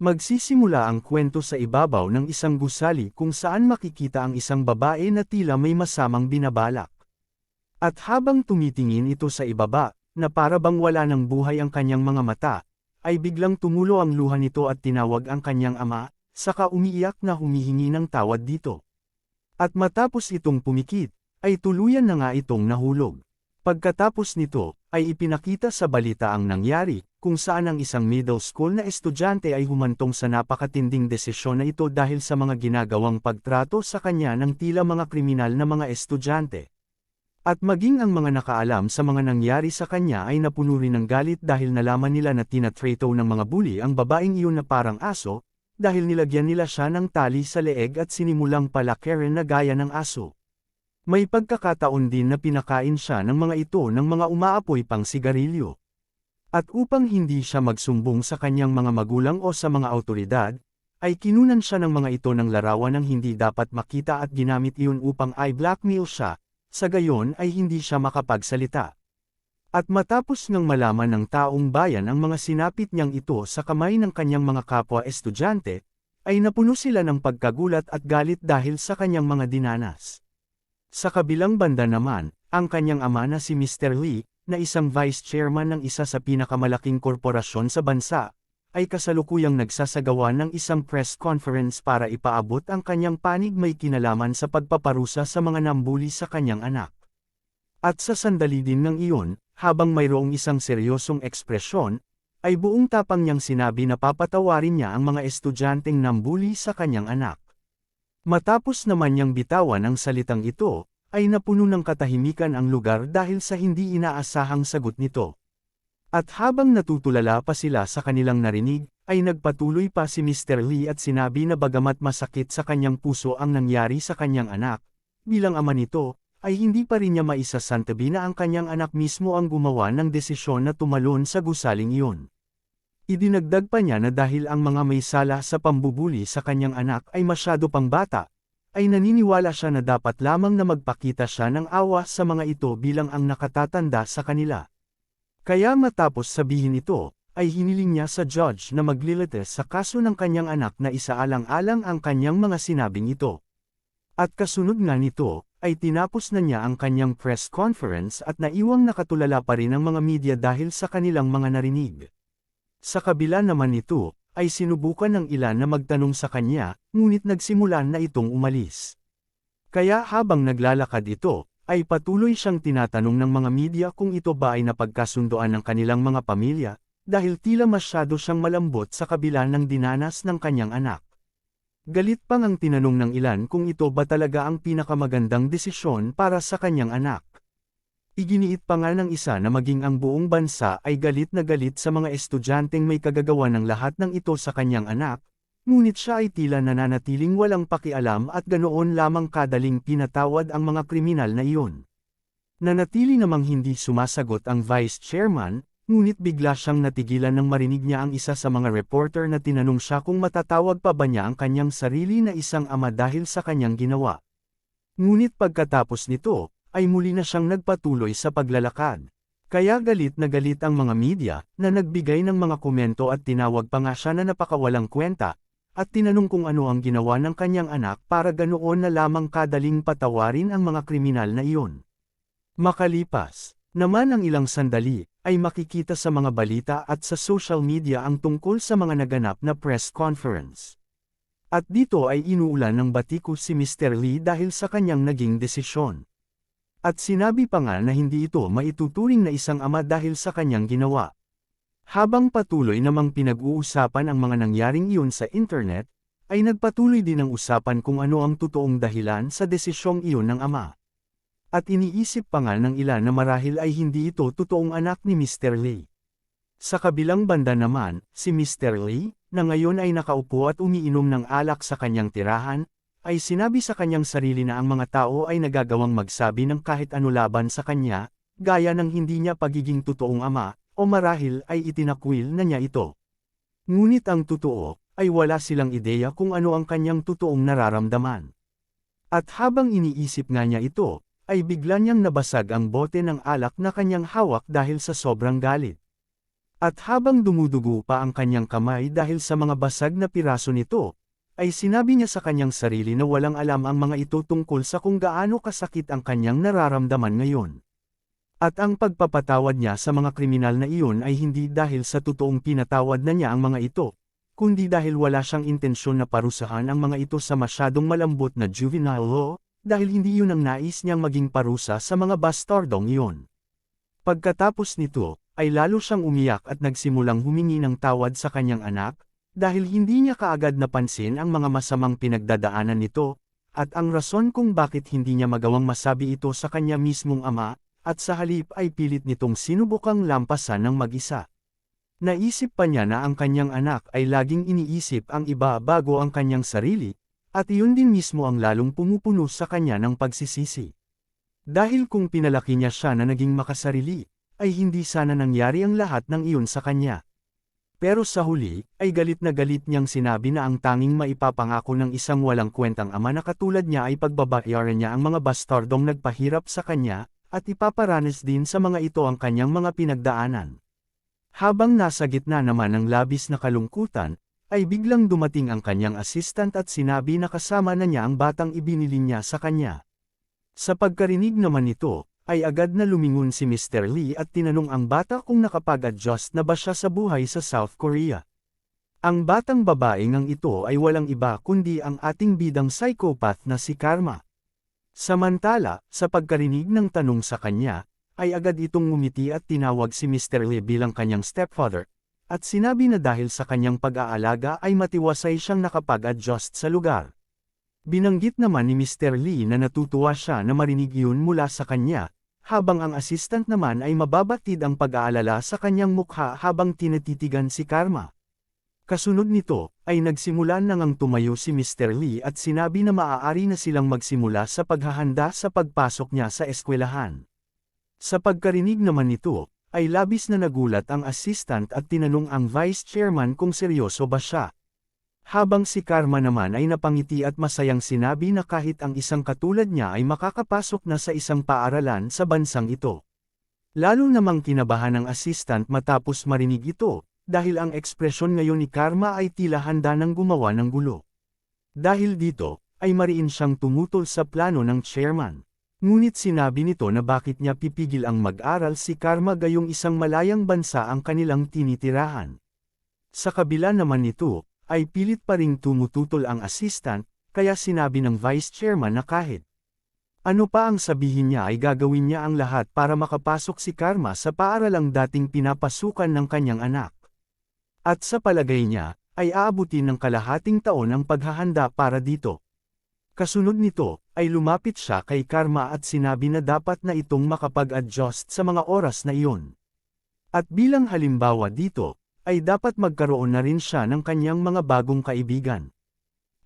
Magsisimula ang kwento sa ibabaw ng isang gusali kung saan makikita ang isang babae na tila may masamang binabalak. At habang tumitingin ito sa ibaba, na para bang wala ng buhay ang kanyang mga mata, ay biglang tumulo ang luha nito at tinawag ang kanyang ama, saka umiiyak na humihingi ng tawad dito. At matapos itong pumikit, ay tuluyan na nga itong nahulog. Pagkatapos nito, ay ipinakita sa balita ang nangyari, kung saan ang isang middle school na estudyante ay humantong sa napakatinding desisyon na ito dahil sa mga ginagawang pagtrato sa kanya ng tila mga kriminal na mga estudyante. At maging ang mga nakaalam sa mga nangyari sa kanya ay napuno rin ng galit dahil nalaman nila na tinatrato ng mga bully ang babaeng iyon na parang aso, dahil nilagyan nila siya ng tali sa leeg at sinimulang palakarin na gaya ng aso. May pagkakataon din na pinakain siya ng mga ito ng mga umaapoy pang sigarilyo. At upang hindi siya magsumbong sa kanyang mga magulang o sa mga awtoridad, ay kinunan siya ng mga ito ng larawan ng hindi dapat makita at ginamit iyon upang i-blackmail siya, sa gayon ay hindi siya makapagsalita. At matapos ngang malaman ng taong bayan ang mga sinapit niyang ito sa kamay ng kanyang mga kapwa estudyante, ay napuno sila ng pagkagulat at galit dahil sa kanyang mga dinanas. Sa kabilang banda naman, ang kanyang ama na si Mr. Lee, na isang vice chairman ng isa sa pinakamalaking korporasyon sa bansa, ay kasalukuyang nagsasagawa ng isang press conference para ipaabot ang kanyang panig may kinalaman sa pagpaparusa sa mga nambuli sa kanyang anak. At sa sandali din ng iyon, habang mayroong isang seryosong ekspresyon, ay buong tapang niyang sinabi na papatawarin niya ang mga estudyanteng nambuli sa kanyang anak. Matapos naman niyang bitawan ang salitang ito, ay napuno ng katahimikan ang lugar dahil sa hindi inaasahang sagot nito. At habang natutulala pa sila sa kanilang narinig, ay nagpatuloy pa si Mr. Lee at sinabi na bagamat masakit sa kanyang puso ang nangyari sa kanyang anak, bilang ama nito, ay hindi pa rin niya maisasantabi na ang kanyang anak mismo ang gumawa ng desisyon na tumalon sa gusaling iyon. Idinagdag pa niya na dahil ang mga may sala sa pambubuli sa kanyang anak ay masyado pang bata, ay naniniwala siya na dapat lamang na magpakita siya ng awa sa mga ito bilang ang nakatatanda sa kanila. Kaya matapos sabihin ito, ay hiniling niya sa judge na maglilitis sa kaso ng kanyang anak na isaalang-alang ang kanyang mga sinabing ito. At kasunod nga nito, ay tinapos na niya ang kanyang press conference at naiwang nakatulala pa rin ang mga media dahil sa kanilang mga narinig. Sa kabila naman nito, ay sinubukan ng ilan na magtanong sa kanya, ngunit nagsimulan na itong umalis. Kaya habang naglalakad ito, ay patuloy siyang tinatanong ng mga media kung ito ba ay napagkasundoan ng kanilang mga pamilya, dahil tila masyado siyang malambot sa kabila ng dinanas ng kanyang anak. Galit pang ang tinanong ng ilan kung ito ba talaga ang pinakamagandang desisyon para sa kanyang anak. Iginiit pa nga ng isa na maging ang buong bansa ay galit na galit sa mga estudyanteng may kagagawa ng lahat ng ito sa kanyang anak, ngunit siya ay tila nananatiling walang pakialam at ganoon lamang kadaling pinatawad ang mga kriminal na iyon. Nanatili namang hindi sumasagot ang vice chairman, ngunit bigla siyang natigilan nang marinig niya ang isa sa mga reporter na tinanong siya kung matatawag pa ba niya ang kanyang sarili na isang ama dahil sa kanyang ginawa. Ngunit pagkatapos nito, ay muli na siyang nagpatuloy sa paglalakad. Kaya galit na galit ang mga media, na nagbigay ng mga komento at tinawag pa nga siya na napakawalang kwenta, at tinanong kung ano ang ginawa ng kanyang anak para ganoon na lamang kadaling patawarin ang mga kriminal na iyon. Makalipas naman ang ilang sandali, ay makikita sa mga balita at sa social media ang tungkol sa mga naganap na press conference. At dito ay inuulan ng batiko si Mr. Lee dahil sa kanyang naging desisyon. At sinabi pa nga na hindi ito maituturing na isang ama dahil sa kanyang ginawa. Habang patuloy namang pinag-uusapan ang mga nangyaring iyon sa internet, ay nagpatuloy din ang usapan kung ano ang totoong dahilan sa desisyong iyon ng ama. At iniisip pa nga ng ilan na marahil ay hindi ito totoong anak ni Mr. Lee. Sa kabilang banda naman, si Mr. Lee, na ngayon ay nakaupo at umiinom ng alak sa kanyang tirahan, ay sinabi sa kanyang sarili na ang mga tao ay nagagawang magsabi ng kahit ano laban sa kanya, gaya ng hindi niya pagiging totoong ama, o marahil ay itinakwil na niya ito. Ngunit ang totoo, ay wala silang ideya kung ano ang kanyang totoong nararamdaman. At habang iniisip nga niya ito, ay bigla niyang nabasag ang bote ng alak na kanyang hawak dahil sa sobrang galit. At habang dumudugo pa ang kanyang kamay dahil sa mga basag na piraso nito, ay sinabi niya sa kanyang sarili na walang alam ang mga ito tungkol sa kung gaano kasakit ang kanyang nararamdaman ngayon. At ang pagpapatawad niya sa mga kriminal na iyon ay hindi dahil sa totoong pinatawad na niya ang mga ito, kundi dahil wala siyang intensyon na parusahan ang mga ito sa masyadong malambot na juvenile law, dahil hindi yun ang nais niyang maging parusa sa mga bastardong iyon. Pagkatapos nito, ay lalo siyang umiyak at nagsimulang humingi ng tawad sa kanyang anak, dahil hindi niya kaagad napansin ang mga masamang pinagdadaanan nito, at ang rason kung bakit hindi niya magawang masabi ito sa kanya mismong ama, at sa halip ay pilit nitong sinubukang lampasan ng mag-isa. Naisip pa niya na ang kanyang anak ay laging iniisip ang iba bago ang kanyang sarili, at iyon din mismo ang lalong pumupuno sa kanya ng pagsisisi. Dahil kung pinalaki niya siya na naging makasarili, ay hindi sana nangyari ang lahat ng iyon sa kanya. Pero sa huli, ay galit na galit niyang sinabi na ang tanging maipapangako ng isang walang kwentang ama na katulad niya ay pagbabayaran niya ang mga bastardong nagpahirap sa kanya, at ipaparanas din sa mga ito ang kanyang mga pinagdaanan. Habang nasa gitna naman ng labis na kalungkutan, ay biglang dumating ang kanyang assistant at sinabi na kasama na niya ang batang ibinili niya sa kanya. Sa pagkarinig naman nito, ay agad na lumingon si Mr. Lee at tinanong ang bata kung nakapag-adjust na ba siya sa buhay sa South Korea. Ang batang babaeng ang ito ay walang iba kundi ang ating bidang psychopath na si Karma. Samantala, sa pagkarinig ng tanong sa kanya, ay agad itong ngumiti at tinawag si Mr. Lee bilang kanyang stepfather, at sinabi na dahil sa kanyang pag-aalaga ay matiwasay siyang nakapag-adjust sa lugar. Binanggit naman ni Mr. Lee na natutuwa siya na marinig iyon mula sa kanya, habang ang assistant naman ay mababatid ang pag-aalala sa kanyang mukha habang tinatitigan si Karma. Kasunod nito, ay nagsimulan na ngang tumayo si Mr. Lee at sinabi na maaari na silang magsimula sa paghahanda sa pagpasok niya sa eskwelahan. Sa pagkarinig naman nito, ay labis na nagulat ang assistant at tinanong ang vice chairman kung seryoso ba siya. Habang si Karma naman ay napangiti at masayang sinabi na kahit ang isang katulad niya ay makakapasok na sa isang paaralan sa bansang ito. Lalo namang kinabahan ng assistant matapos marinig ito, dahil ang ekspresyon ngayon ni Karma ay tila handa ng gumawa ng gulo. Dahil dito, ay mariin siyang tumutol sa plano ng chairman. Ngunit sinabi nito na bakit niya pipigil ang mag-aral si Karma gayong isang malayang bansa ang kanilang tinitirahan. Sa kabila naman nito, ay pilit pa ring tumututol ang assistant, kaya sinabi ng vice chairman na kahit ano pa ang sabihin niya ay gagawin niya ang lahat para makapasok si Karma sa paaralang dating pinapasukan ng kanyang anak. At sa palagay niya, ay aabutin ng kalahating taon ang paghahanda para dito. Kasunod nito, ay lumapit siya kay Karma at sinabi na dapat na itong makapag-adjust sa mga oras na iyon. At bilang halimbawa dito, ay dapat magkaroon na rin siya ng kanyang mga bagong kaibigan.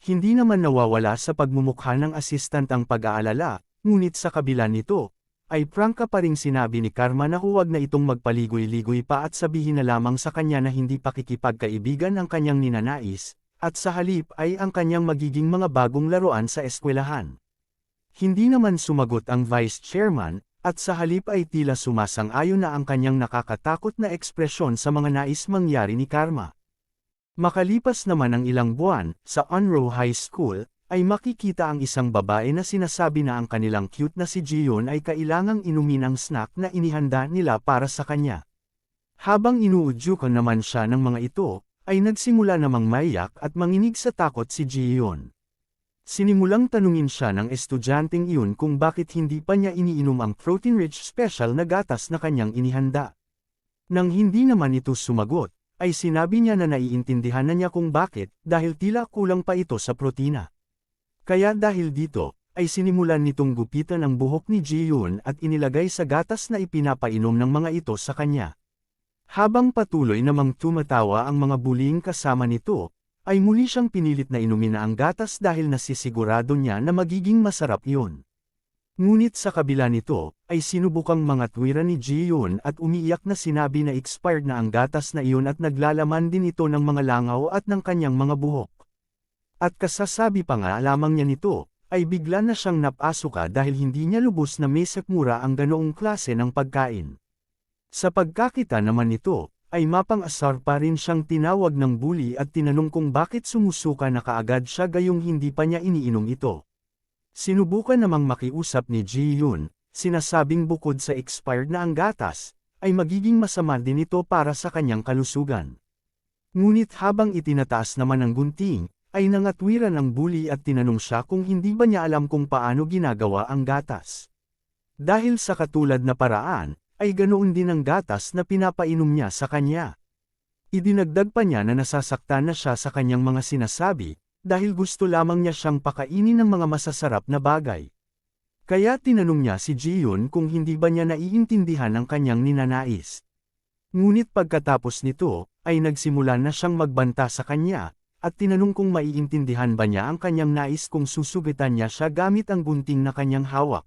Hindi naman nawawala sa pagmumukha ng assistant ang pag-aalala, ngunit sa kabila nito, ay prangka pa ring sinabi ni Karma na huwag na itong magpaligoy-ligoy pa at sabihin na lamang sa kanya na hindi pakikipagkaibigan ang kanyang ninanais, at sa halip ay ang kanyang magiging mga bagong laruan sa eskwelahan. Hindi naman sumagot ang vice chairman, at sa halip ay tila sumasang-ayon na ang kanyang nakakatakot na ekspresyon sa mga nais mangyari ni Karma. Makalipas naman ang ilang buwan, sa Unruh High School, ay makikita ang isang babae na sinasabi na ang kanilang cute na si Jiyeon ay kailangang inumin ang snack na inihanda nila para sa kanya. Habang inuudyukan naman siya ng mga ito, ay nagsimula namang maiyak at manginig sa takot si Jiyeon. Sinimulang tanungin siya ng estudyanteng iyon kung bakit hindi pa niya iniinom ang protein-rich special na gatas na kanyang inihanda. Nang hindi naman ito sumagot, ay sinabi niya na naiintindihan na niya kung bakit, dahil tila kulang pa ito sa protina. Kaya dahil dito, ay sinimulan nitong gupitan ang buhok ni Jiyeon at inilagay sa gatas na ipinapainom ng mga ito sa kanya. Habang patuloy namang tumatawa ang mga bullying kasama nito, ay muli siyang pinilit na inumin na ang gatas dahil nasisigurado niya na magiging masarap iyon. Ngunit sa kabila nito, ay sinubukang mga tuwiran ni Jiyeon at umiiyak na sinabi na expired na ang gatas na iyon at naglalaman din ito ng mga langaw at ng kanyang mga buhok. At kasasabi pa nga lamang niya nito, ay bigla na siyang napasuka dahil hindi niya lubos na may sekmura ang ganoong klase ng pagkain. Sa pagkakita naman nito, ay mapang-asar pa rin siyang tinawag ng bully at tinanong kung bakit sumusuka na kaagad siya gayong hindi pa niya iniinom ito. Sinubukan namang makiusap ni Ji-yoon, sinasabing bukod sa expired na ang gatas, ay magiging masama din ito para sa kanyang kalusugan. Ngunit habang itinataas naman ang gunting, ay nangatwiran ang bully at tinanong siya kung hindi ba niya alam kung paano ginagawa ang gatas. Dahil sa katulad na paraan, ay ganoon din ang gatas na pinapainom niya sa kanya. Idinagdag pa niya na nasasaktan na siya sa kanyang mga sinasabi, dahil gusto lamang niya siyang pakainin ng mga masasarap na bagay. Kaya tinanong niya si Ji-yoon kung hindi ba niya naiintindihan ang kanyang ninanais. Ngunit pagkatapos nito, ay nagsimula na siyang magbanta sa kanya, at tinanong kung maiintindihan ba niya ang kanyang nais kung susugitan niya siya gamit ang gunting na kanyang hawak.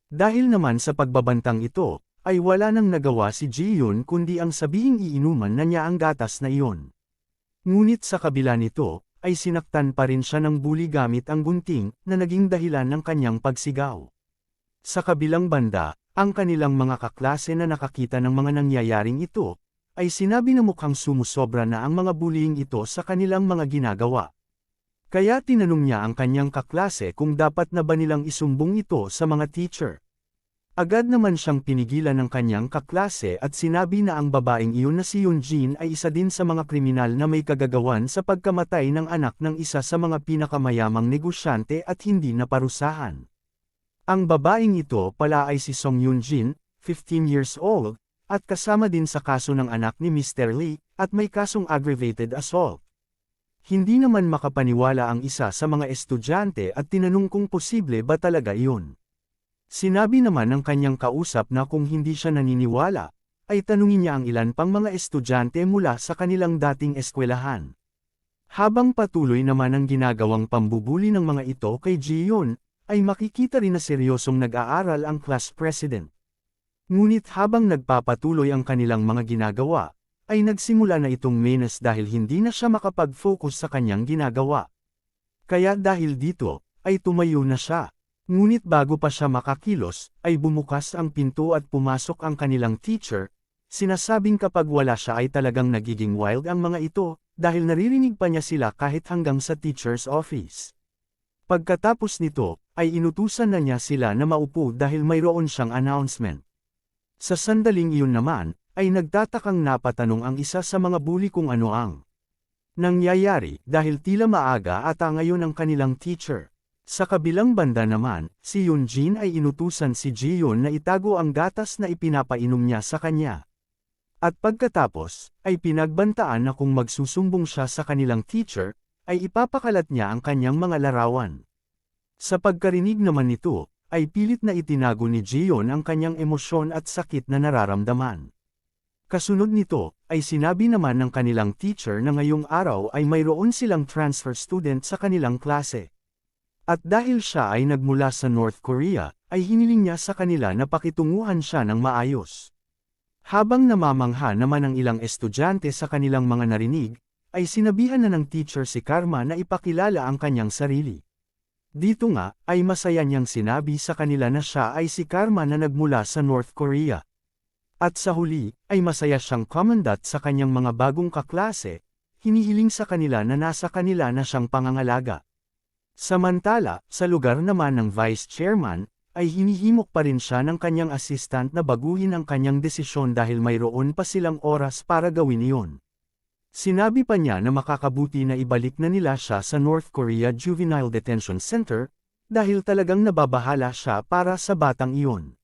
Dahil naman sa pagbabantang ito, ay wala nang nagawa si Ji-yoon kundi ang sabihing iinuman na niya ang gatas na iyon. Ngunit sa kabila nito, ay sinaktan pa rin siya ng bully gamit ang gunting na naging dahilan ng kanyang pagsigaw. Sa kabilang banda, ang kanilang mga kaklase na nakakita ng mga nangyayaring ito, ay sinabi na mukhang sumusobra na ang mga bullying ito sa kanilang mga ginagawa. Kaya tinanong niya ang kanyang kaklase kung dapat na ba nilang isumbong ito sa mga teacher. Agad naman siyang pinigilan ng kanyang kaklase at sinabi na ang babaeng iyon na si Yoonjin ay isa din sa mga kriminal na may kagagawan sa pagkamatay ng anak ng isa sa mga pinakamayamang negosyante at hindi naparusahan. Ang babaeng ito pala ay si Song Yoonjin, 15 years old, at kasama din sa kaso ng anak ni Mr. Lee, at may kasong aggravated assault. Hindi naman makapaniwala ang isa sa mga estudyante at tinanong kung posible ba talaga iyon. Sinabi naman ng kanyang kausap na kung hindi siya naniniwala, ay tanungin niya ang ilan pang mga estudyante mula sa kanilang dating eskwelahan. Habang patuloy naman ang ginagawang pambubuli ng mga ito kay Ji-yoon, ay makikita rin na seryosong nag-aaral ang class president. Ngunit habang nagpapatuloy ang kanilang mga ginagawa, ay nagsimula na itong menas dahil hindi na siya makapag-focus sa kanyang ginagawa. Kaya dahil dito, ay tumayo na siya. Ngunit bago pa siya makakilos, ay bumukas ang pinto at pumasok ang kanilang teacher, sinasabing kapag wala siya ay talagang nagiging wild ang mga ito, dahil naririnig pa niya sila kahit hanggang sa teacher's office. Pagkatapos nito, ay inutusan na niya sila na maupo dahil mayroon siyang announcement. Sa sandaling iyon naman, ay nagtatakang napatanong ang isa sa mga bully kung ano ang nangyayari dahil tila maaga ata ngayon ang kanilang teacher. Sa kabilang banda naman, si Yoonjin ay inutusan si Ji-yoon na itago ang gatas na ipinapainom niya sa kanya. At pagkatapos, ay pinagbantaan na kung magsusumbong siya sa kanilang teacher, ay ipapakalat niya ang kanyang mga larawan. Sa pagkarinig naman nito, ay pilit na itinago ni Ji-yoon ang kanyang emosyon at sakit na nararamdaman. Kasunod nito, ay sinabi naman ng kanilang teacher na ngayong araw ay mayroon silang transfer student sa kanilang klase. At dahil siya ay nagmula sa North Korea, ay hiniling niya sa kanila na pakitunguhan siya ng maayos. Habang namamangha naman ang ilang estudyante sa kanilang mga narinig, ay sinabihan na ng teacher si Karma na ipakilala ang kanyang sarili. Dito nga, ay masaya niyang sinabi sa kanila na siya ay si Karma na nagmula sa North Korea. At sa huli, ay masaya siyang komandat sa kanyang mga bagong kaklase, hinihiling sa kanila na nasa kanila na siyang pangangalaga. Samantala, sa lugar naman ng vice chairman, ay hinihimok pa rin siya ng kanyang assistant na baguhin ang kanyang desisyon dahil mayroon pa silang oras para gawin iyon. Sinabi pa niya na makakabuti na ibalik na nila siya sa North Korea Juvenile Detention Center, dahil talagang nababahala siya para sa batang iyon.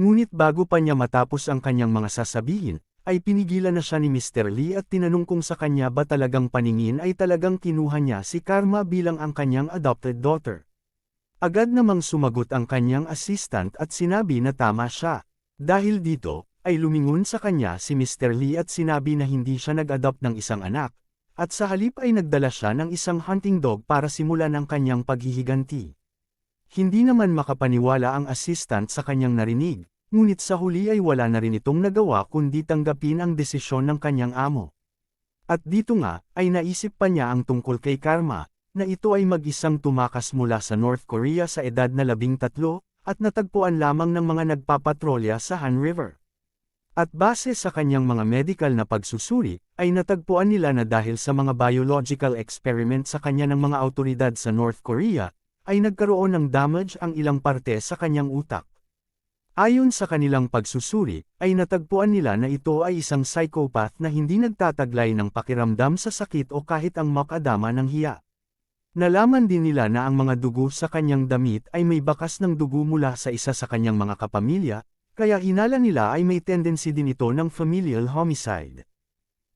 Ngunit bago pa niya matapos ang kanyang mga sasabihin, ay pinigilan na siya ni Mr. Lee at tinanong kung sa kanya ba talagang paningin ay talagang kinuha niya si Karma bilang ang kanyang adopted daughter. Agad namang sumagot ang kanyang assistant at sinabi na tama siya. Dahil dito, ay lumingon sa kanya si Mr. Lee at sinabi na hindi siya nag-adopt ng isang anak, at sa halip ay nagdala siya ng isang hunting dog para simulan ang kanyang paghihiganti. Hindi naman makapaniwala ang assistant sa kanyang narinig. Ngunit sa huli ay wala na rin itong nagawa kundi tanggapin ang desisyon ng kanyang amo. At dito nga, ay naisip pa niya ang tungkol kay Karma, na ito ay mag-isang tumakas mula sa North Korea sa edad na 13, at natagpuan lamang ng mga nagpapatrolya sa Han River. At base sa kanyang mga medical na pagsusuri, ay natagpuan nila na dahil sa mga biological experiment sa kanya ng mga awtoridad sa North Korea, ay nagkaroon ng damage ang ilang parte sa kanyang utak. Ayon sa kanilang pagsusuri, ay natagpuan nila na ito ay isang psychopath na hindi nagtataglay ng pakiramdam sa sakit o kahit ang makadama ng hiya. Nalaman din nila na ang mga dugo sa kanyang damit ay may bakas ng dugo mula sa isa sa kanyang mga kapamilya, kaya hinala nila ay may tendency din ito ng familial homicide.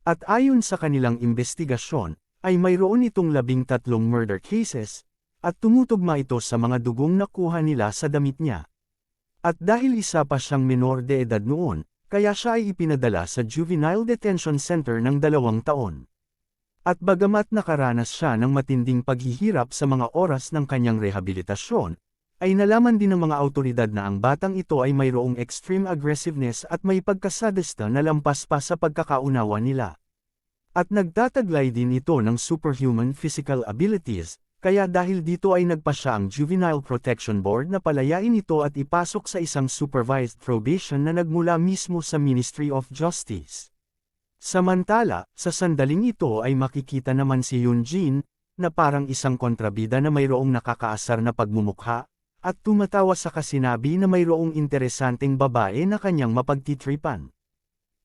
At ayon sa kanilang investigasyon, ay mayroon itong 13 murder cases, at tumutugma ito sa mga dugong nakuha nila sa damit niya. At dahil isa pa siyang menor de edad noon, kaya siya ay ipinadala sa Juvenile Detention Center ng 2 taon. At bagamat nakaranas siya ng matinding paghihirap sa mga oras ng kanyang rehabilitasyon, ay nalaman din ng mga awtoridad na ang batang ito ay mayroong extreme aggressiveness at may pagkasadista na lampas pa sa pagkakaunawa nila. At nagtataglay din ito ng superhuman physical abilities, kaya dahil dito ay nagpa siya ang Juvenile Protection Board na palayain ito at ipasok sa isang supervised probation na nagmula mismo sa Ministry of Justice. Samantala, sa sandaling ito ay makikita naman si Yoonjin, na parang isang kontrabida na mayroong nakakaasar na pagmumukha, at tumatawa sa kasinabi na mayroong interesanteng babae na kanyang mapagtitripan.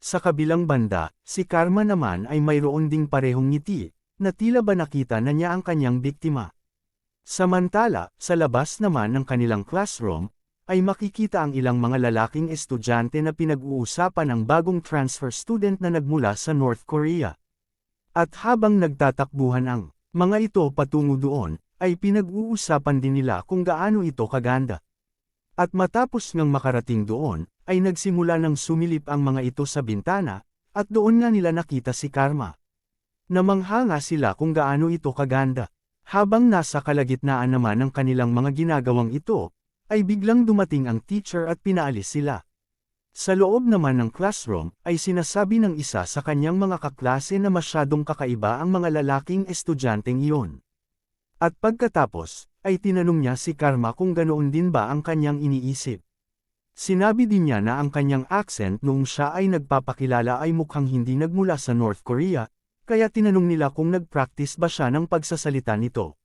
Sa kabilang banda, si Karma naman ay mayroon ding parehong ngiti, na tila ba nakita na niya ang kanyang biktima. Samantala, sa labas naman ng kanilang classroom, ay makikita ang ilang mga lalaking estudyante na pinag-uusapan ang bagong transfer student na nagmula sa North Korea. At habang nagtatakbuhan ang mga ito patungo doon, ay pinag-uusapan din nila kung gaano ito kaganda. At matapos ngang makarating doon, ay nagsimula ng sumilip ang mga ito sa bintana, at doon nga nila nakita si Karma. Namanghanga sila kung gaano ito kaganda. Habang nasa kalagitnaan naman ng kanilang mga ginagawang ito, ay biglang dumating ang teacher at pinaalis sila. Sa loob naman ng classroom, ay sinasabi ng isa sa kanyang mga kaklase na masyadong kakaiba ang mga lalaking estudyanteng iyon. At pagkatapos, ay tinanong niya si Karma kung ganoon din ba ang kanyang iniisip. Sinabi din niya na ang kanyang accent noong siya ay nagpapakilala ay mukhang hindi nagmula sa North Korea, kaya tinanong nila kung nag-practice ba siya ng pagsasalita nito.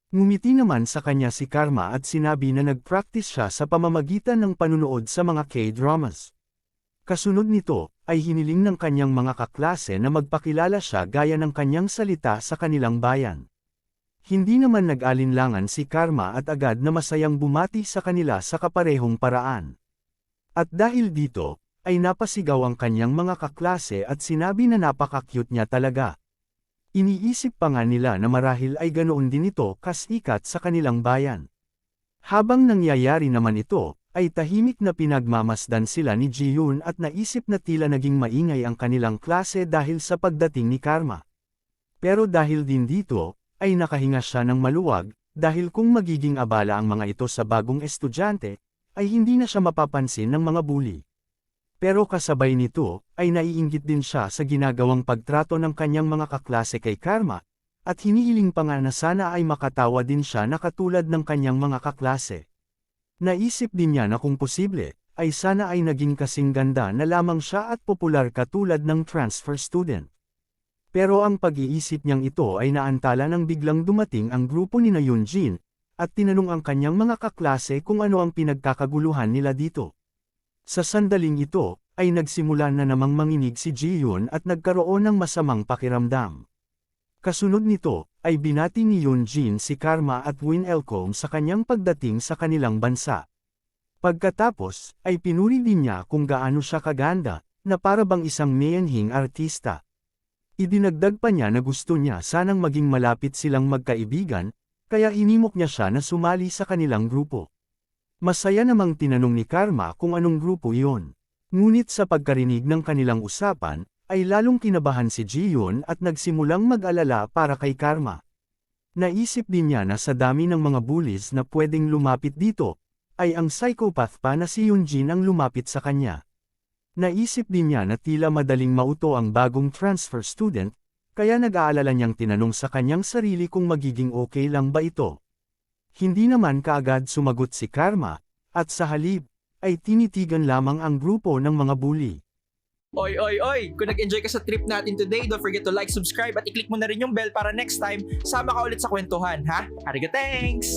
Ngumiti naman sa kanya si Karma at sinabi na nag-practice siya sa pamamagitan ng panunood sa mga K-dramas. Kasunod nito, ay hiniling ng kanyang mga kaklase na magpakilala siya gaya ng kanyang salita sa kanilang bayan. Hindi naman nag-alinlangan si Karma at agad na masayang bumati sa kanila sa kaparehong paraan. At dahil dito, ay napasigaw ang kanyang mga kaklase at sinabi na napaka-cute niya talaga. Iniisip pa nga nila na marahil ay ganoon din ito kasikat sa kanilang bayan. Habang nangyayari naman ito, ay tahimik na pinagmamasdan sila ni Ji-yoon at naisip na tila naging maingay ang kanilang klase dahil sa pagdating ni Karma. Pero dahil din dito, ay nakahinga siya ng maluwag, dahil kung magiging abala ang mga ito sa bagong estudyante, ay hindi na siya mapapansin ng mga bully. Pero kasabay nito, ay naiinggit din siya sa ginagawang pagtrato ng kanyang mga kaklase kay Karma, at hinihiling pa nga na sana ay makatawa din siya na katulad ng kanyang mga kaklase. Naisip din niya na kung posible, ay sana ay naging kasing ganda na lamang siya at popular katulad ng transfer student. Pero ang pag-iisip niyang ito ay naantala nang biglang dumating ang grupo ni Yoonjin, at tinanong ang kanyang mga kaklase kung ano ang pinagkakaguluhan nila dito. Sa sandaling ito, ay nagsimula na namang manginig si Ji-yoon at nagkaroon ng masamang pakiramdam. Kasunod nito, ay binati ni Yoonjin si Karma at Win Elcom sa kanyang pagdating sa kanilang bansa. Pagkatapos, ay pinuri din niya kung gaano siya kaganda, na para bang isang mayanhing artista. Idinagdag pa niya na gusto niya sanang maging malapit silang magkaibigan, kaya hinimok niya siya na sumali sa kanilang grupo. Masaya namang tinanong ni Karma kung anong grupo iyon. Ngunit sa pagkarinig ng kanilang usapan, ay lalong kinabahan si Ji-yoon at nagsimulang mag-alala para kay Karma. Naisip din niya na sa dami ng mga bullies na pwedeng lumapit dito, ay ang psychopath pa na si Yoonjin ang lumapit sa kanya. Naisip din niya na tila madaling mauto ang bagong transfer student, kaya nag-aalala niyang tinanong sa kanyang sarili kung magiging okay lang ba ito. Hindi naman kaagad sumagot si Karma, at sa halip, ay tinitigan lamang ang grupo ng mga bully. Oy, oy, oy! Kung nag-enjoy ka sa trip natin today, don't forget to like, subscribe at i-click mo na rin yung bell para next time sama ka ulit sa kwentuhan, ha? Hariga, thanks!